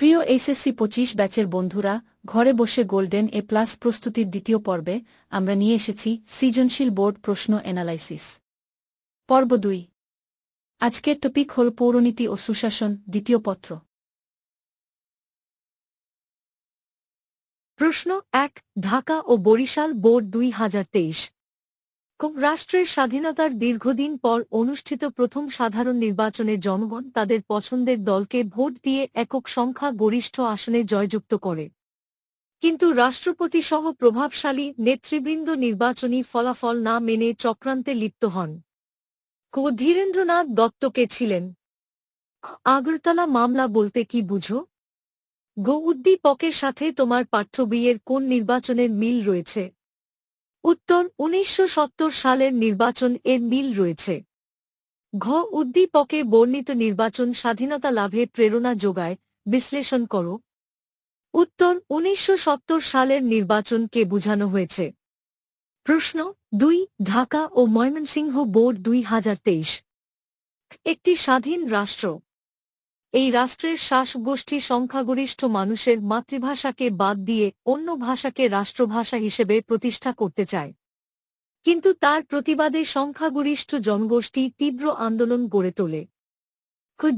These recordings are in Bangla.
প্রিয় এইচএসসি 25 ব্যাচের বন্ধুরা, ঘরে বসে গোল্ডেন এ প্লাস প্রস্তুতির দ্বিতীয় পর্বে আমরা নিয়ে এসেছি সৃজনশীল বোর্ড প্রশ্ন অ্যানালাইসিস। পর্ব 2। আজকের টপিক হল পৌরনীতি ও সুশাসন, দ্বিতীয় পত্র। প্রশ্ন 1, ঢাকা ও বরিশাল বোর্ড 2023। রাষ্ট্রের স্বাধীনতার দীর্ঘদিন পর অনুষ্ঠিত প্রথম সাধারণ নির্বাচনে জনগণ তাদের পছন্দের দলকে ভোট দিয়ে একক সংখ্যা গরিষ্ঠ আসনে জয়যুক্ত করে। কিন্তু রাষ্ট্রপতি সহ প্রভাবশালী নেতৃবৃন্দ নির্বাচনী ফলাফল না মেনে চক্রান্তে লিপ্ত হন। ধীরেন্দ্রনাথ দত্ত কে ছিলেন? আগরতলা মামলা বলতে কি বুঝো? উদ্দীপকের সাথে তোমার পাঠ্য বইয়ের কোন নির্বাচনের মিল রয়েছে? উত্তর, 1970 সালের নির্বাচন এর মিল রয়েছে। উদ্দীপকে বর্ণিত নির্বাচন স্বাধীনতা লাভে প্রেরণা যোগায়, বিশ্লেষণ করো। উত্তর, 1970 সালের নির্বাচনকে বোঝানো হয়েছে। প্রশ্ন 2, ঢাকা ও ময়মনসিংহ বোর্ড 2023। একটি স্বাধীন রাষ্ট্র। এই রাষ্ট্রের শাসকগোষ্ঠী সংখ্যাগরিষ্ঠ মানুষের মাতৃভাষাকে বাদ দিয়ে অন্য ভাষাকে রাষ্ট্রভাষা হিসেবে প্রতিষ্ঠা করতে চায়। কিন্তু তার প্রতিবাদে সংখ্যাগরিষ্ঠ জনগোষ্ঠী তীব্র আন্দোলন গড়ে তোলে।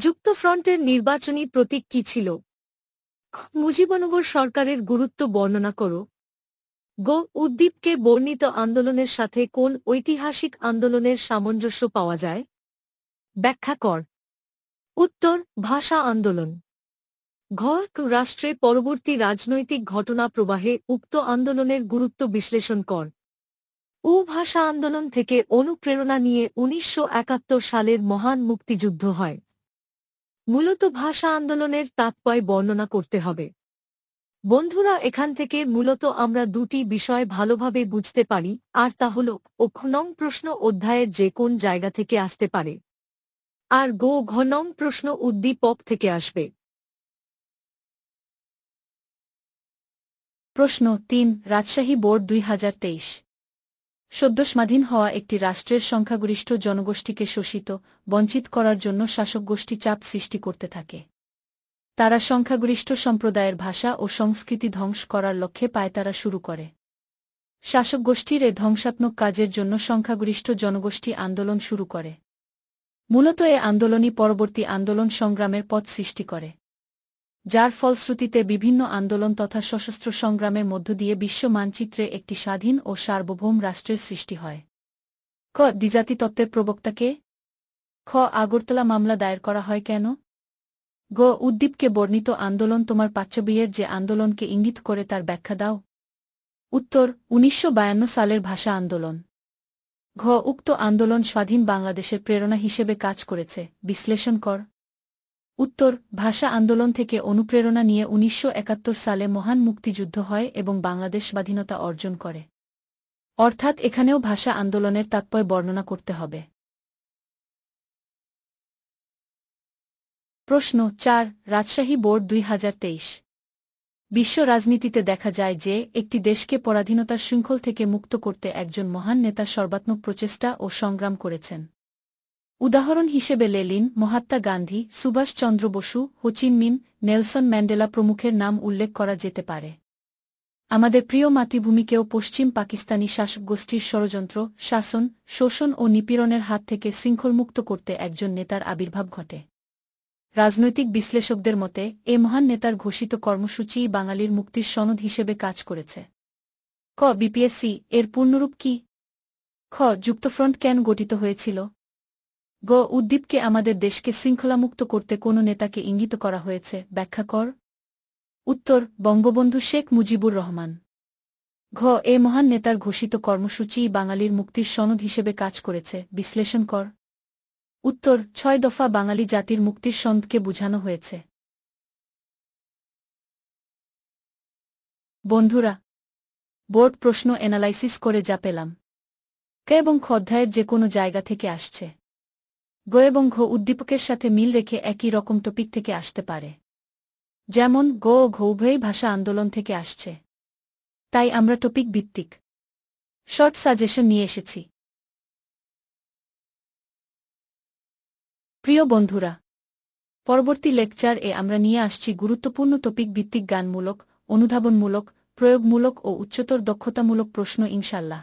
যুক্তফ্রন্টের নির্বাচনী প্রতীক কি ছিল? মুজিবনগর সরকারের গুরুত্ব বর্ণনা করো। উদ্দীপকে বর্ণিত আন্দোলনের সাথে কোন ঐতিহাসিক আন্দোলনের সামঞ্জস্য পাওয়া যায়? ব্যাখ্যা কর। উত্তর, ভাষা আন্দোলন। রাষ্ট্রে পরবর্তী রাজনৈতিক ঘটনা প্রবাহে উক্ত আন্দোলনের গুরুত্ব বিশ্লেষণ কর। ভাষা আন্দোলন থেকে অনুপ্রেরণা নিয়ে 1971 সালের মহান মুক্তিযুদ্ধ হয়। মূলত ভাষা আন্দোলনের তাৎপর্য বর্ণনা করতে হবে। বন্ধুরা, এখান থেকে মূলত আমরা দুটি বিষয় ভালোভাবে বুঝতে পারি, আর তা হল নং প্রশ্ন অধ্যায়ের যে কোন জায়গা থেকে আসতে পারে, আর নং প্রশ্ন উদ্দীপক থেকে আসবে। প্রশ্ন 3, রাজশাহী বোর্ড 2023। সদ্য স্বাধীন হওয়া একটি রাষ্ট্রের সংখ্যাগরিষ্ঠ জনগোষ্ঠীকে শোষিত, বঞ্চিত করার জন্য শাসকগোষ্ঠী চাপ সৃষ্টি করতে থাকে। তারা সংখ্যাগরিষ্ঠ সম্প্রদায়ের ভাষা ও সংস্কৃতি ধ্বংস করার লক্ষ্যে পায়তারা শুরু করে। শাসকগোষ্ঠীর এ ধ্বংসাত্মক কাজের জন্য সংখ্যাগরিষ্ঠ জনগোষ্ঠী আন্দোলন শুরু করে। মূলত এ আন্দোলনই পরবর্তী আন্দোলন সংগ্রামের পথ সৃষ্টি করে, যার ফলশ্রুতিতে বিভিন্ন আন্দোলন তথা সশস্ত্র সংগ্রামের মধ্য দিয়ে বিশ্ব মানচিত্রে একটি স্বাধীন ও সার্বভৌম রাষ্ট্রের সৃষ্টি হয়। ক. দ্বিজাতি তত্ত্বের প্রবক্তাকে? খ. আগরতলা মামলা দায়ের করা হয় কেন? গ. উদ্দীপকে বর্ণিত আন্দোলন তোমার পাঠ্যবইয়ের যে আন্দোলনকে ইঙ্গিত করে তার ব্যাখ্যা দাও। উত্তর, 1952 সালের ভাষা আন্দোলন। ঘ. উক্ত আন্দোলন স্বাধীন বাংলাদেশের প্রেরণা হিসেবে কাজ করেছে, বিশ্লেষণ কর। উত্তর, ভাষা আন্দোলন থেকে অনুপ্রেরণা নিয়ে 1971 সালে মহান মুক্তিযুদ্ধ হয় এবং বাংলাদেশ স্বাধীনতা অর্জন করে। অর্থাৎ এখানেও ভাষা আন্দোলনের তাৎপর্য বর্ণনা করতে হবে। প্রশ্ন 4, রাজশাহী বোর্ড 2023। বিশ্ব রাজনীতিতে দেখা যায় যে একটি দেশকে পরাধীনতার শৃঙ্খল থেকে মুক্ত করতে একজন মহান নেতা সর্বাত্মক প্রচেষ্টা ও সংগ্রাম করেছেন। উদাহরণ হিসেবে লেনিন, মহাত্মা গান্ধী, সুভাষ চন্দ্র বসু, হো চি মিন, নেলসন ম্যান্ডেলা প্রমুখের নাম উল্লেখ করা যেতে পারে। আমাদের প্রিয় মাতৃভূমিকেও পশ্চিম পাকিস্তানি শাসকগোষ্ঠীর ষড়যন্ত্র, শাসন, শোষণ ও নিপীড়নের হাত থেকে শৃঙ্খলমুক্ত করতে একজন নেতার আবির্ভাব ঘটে। রাজনৈতিক বিশ্লেষকদের মতে এ মহান নেতার ঘোষিত কর্মসূচিই বাঙালির মুক্তির সনদ হিসেবে কাজ করেছে। ক. বিপিএসসি এর পূর্ণরূপ কি? খ. যুক্তফ্রন্ট কেন গঠিত হয়েছিল? গ. উদ্দীপকে আমাদের দেশকে শৃঙ্খলামুক্ত করতে কোন নেতাকে ইঙ্গিত করা হয়েছে, ব্যাখ্যা কর। উত্তর, বঙ্গবন্ধু শেখ মুজিবুর রহমান। ঘ. এ মহান নেতার ঘোষিত কর্মসূচিই বাঙালির মুক্তির সনদ হিসেবে কাজ করেছে, বিশ্লেষণ কর। উত্তর, 6 দফা বাঙালি জাতির মুক্তির সনদকে বোঝানো হয়েছে। বন্ধুরা, বোর্ড প্রশ্ন অ্যানালাইসিস করে যা পেলাম, ক এবং খ অধ্যায়ের যে কোনো জায়গা থেকে আসছে। গ এবং ঘ উদ্দীপকের সাথে মিল রেখে একই রকম টপিক থেকে আসতে পারে। যেমন গ ও ঘ উভয়ই ভাষা আন্দোলন থেকে আসছে। তাই আমরা টপিক ভিত্তিক শর্ট সাজেশন নিয়ে এসেছি। প্রিয় বন্ধুরা, পরবর্তী লেকচার এ আমরা নিয়ে আসছি গুরুত্বপূর্ণ টপিক ভিত্তিক গানমূলক, অনুধাবনমূলক, প্রয়োগমূলক ও উচ্চতর দক্ষতামূলক প্রশ্ন ইনশাল্লাহ।